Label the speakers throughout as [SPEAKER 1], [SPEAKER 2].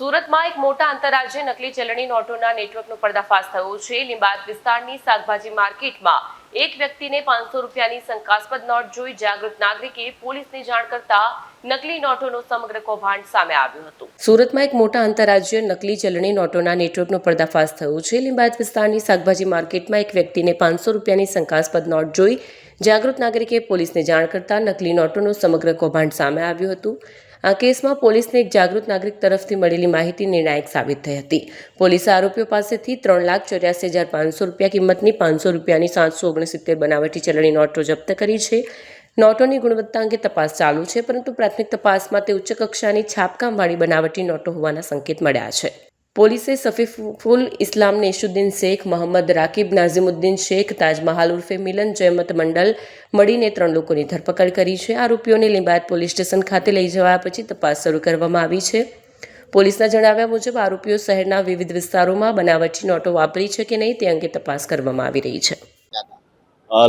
[SPEAKER 1] સુરતમાં એક મોટા આંતરરાજ્ય નકલી ચલણી નોટોના નેટવર્કનો પર્દાફાશ થયો છે। લીંબાદ વિસ્તારની શાકભાજી માર્કેટમાં એક વ્યક્તિને 500 રૂપિયાની શંકાસ્પદ નોટ જોઈ જાગૃત નાગરિકે પોલીસને જાણ કરતા નકલી નોટોનો સમગ્ર કૌભાંડ સામે આવ્યું હતું। સુરતમાં એક મોટા આંતરરાજ્ય નકલી ચલણી નોટોના નેટવર્કનો પર્દાફાશ થયો છે। લીંબાદ વિસ્તારની શાકભાજી માર્કેટમાં એક વ્યક્તિને 500 રૂપિયાની શંકાસ્પદ નોટ જોઈ જાગૃત નાગરિકે પોલીસને જાણ કરતા નકલી નોટોનો સમગ્ર કૌભાંડ સામે આવ્યું હતું। આ કેસમાં પોલીસને એક જાગૃત નાગરિક તરફથી મળેલી માહિતી નિર્ણાયક સાબિત થઈ હતી। પોલીસે આરોપીઓ પાસેથી 3,84,500 રૂપિયા કિંમતની 500 રૂપિયાની 769 બનાવટી ચલણી નોટો જપ્ત કરી છે। નોટોની ગુણવત્તા અંગે તપાસ ચાલુ છે, પરંતુ પ્રાથમિક તપાસમાં તે ઉચ્ચ કક્ષાની છાપકામવાળી બનાવટી નોટો હોવાના સંકેત મળ્યા છે। પોલીસે સફીફુલ ઇસ્લામ નેશુદ્દીન શેખ, મોહમ્મદ રાકીબ નાઝીમુદ્દીન શેખ, તાજમહાલ ઉર્ફે મિલન જયમત મંડલ મળીને 3 લોકોની ધરપકડ કરી છે। આરોપીઓને લીંબાયત પોલીસ સ્ટેશન ખાતે લઈ જવાયા પછી તપાસ શરૂ કરવામાં આવી છે। પોલીસના જણાવ્યા મુજબ આરોપીઓ શહેરના વિવિધ વિસ્તારોમાં બનાવટી નોટો વાપરી છે કે નહીં તે અંગે તપાસ કરવામાં આવી રહી છે।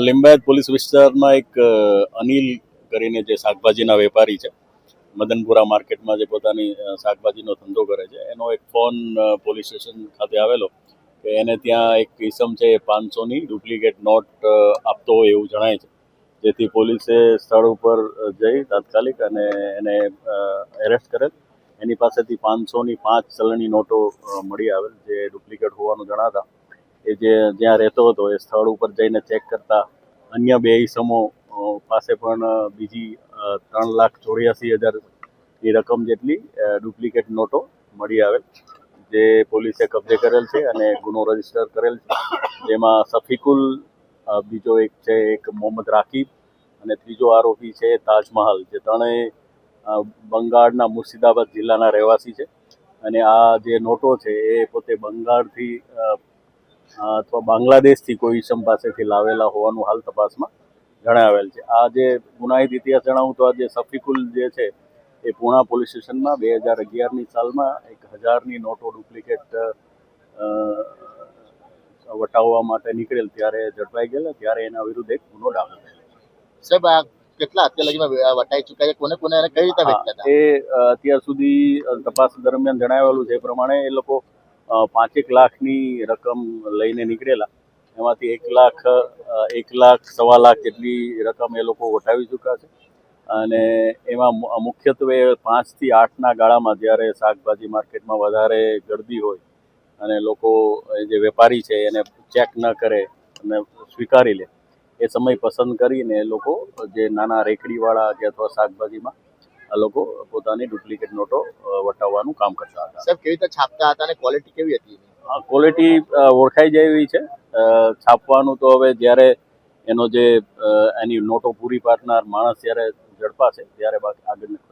[SPEAKER 2] લીંબાયત પોલીસ વિસ્તારમાં એક અનિલ કરીને જે શાકભાજીના વેપારી છે, મદનપુરા માર્કેટમાં જે પોતાની શાકભાજીનો ધંધો કરે છે, એનો એક ફોન પોલીસ સ્ટેશન ખાતે આવેલો કે એને ત્યાં એક કિસમ છે 500ની ડુપ્લિકેટ નોટ આપતો હોય એવું જણાય છે, જેથી પોલીસે સ્થળ ઉપર જઈ તાત્કાલિક અને એને એરેસ્ટ કરેલ। એની પાસેથી 500ની 5 ચલણી નોટો મળી આવેલ, જે ડુપ્લિકેટ હોવાનું જણાતા એ જ્યાં રહેતો હતો એ સ્થળ ઉપર જઈને ચેક કરતા અન્ય 2 ઈસમો પાસે પણ બીજી 3,84,000ની રકમ જેટલી ડુપ્લિકેટ નોટો મળી આવેલ, જે પોલીસે કબજે કરેલ છે અને ગુનો રજીસ્ટર કરેલ છે। જેમાં સફીકુલ, બીજો એક છે એક મોહમ્મદ રાકીબ અને ત્રીજો આરોપી છે તાજમહાલ, જે ત્રણેય બંગાળના મુર્શિદાબાદ જિલ્લાના રહેવાસી છે। અને આ જે નોટો છે એ પોતે બંગાળથી અથવા બાંગ્લાદેશથી કોઈ ઈસમ પાસેથી લાવેલા હોવાનું હાલ તપાસમાં જણાવેલ છે। આ જે ગુનાહિત ઇતિહાસ જણાવું તો આ જે સફીકુલ જે છે એ પૂણા પોલીસ સ્ટેશનમાં 2011ની સાલમાં 1000ની નોટો ડુપ્લિકેટ વટાવવા માટે નીકળેલ ત્યારે ઝડપાઈ ગયેલા, ત્યારે એના વિરુદ્ધ એક ગુનો દાખલ થયેલો છે।
[SPEAKER 3] સાહેબ, આ કેટલા અત્યાર લગીમાં વટાઈ ચૂક્યા છે, કોને કોને અને કઈ રીતે વેચતા હતા?
[SPEAKER 2] એ અત્યાર સુધી તપાસ દરમિયાન જણાવેલું છે એ પ્રમાણે એ લોકો 5 લાખની રકમ લઈને નીકળેલા, એમાંથી 1 લાખ 1,00,000 1.25 લાખ જેટલી રકમ એ લોકો વટાવી ચૂક્યા છે। અને એમાં મુખ્યત્વે 5 થી 8ના ગાળામાં જ્યારે શાકભાજી માર્કેટમાં વધારે ગળદી હોય અને લોકો જે વેપારી છે એને ચેક ન કરે અને સ્વીકારી લે, એ સમય પસંદ કરીને એ લોકો જે નાના રેકડીવાળા કે અથવા શાકભાજીમાં આ લોકો પોતાની ડુપ્લિકેટ નોટો વટાવવાનું કામ કરતા હતા।
[SPEAKER 3] સાહેબ, કેવી રીતે છાપતા હતા અને ક્વોલિટી કેવી હતી?
[SPEAKER 2] ક્વોલિટી ઓળખાઈ જાય એવી છે। છાપવાનું તો હવે જ્યારે એનો જે એની નોટો પૂરી પાડનાર માણસ જ્યારે ઝડપાશે ત્યારે આગળની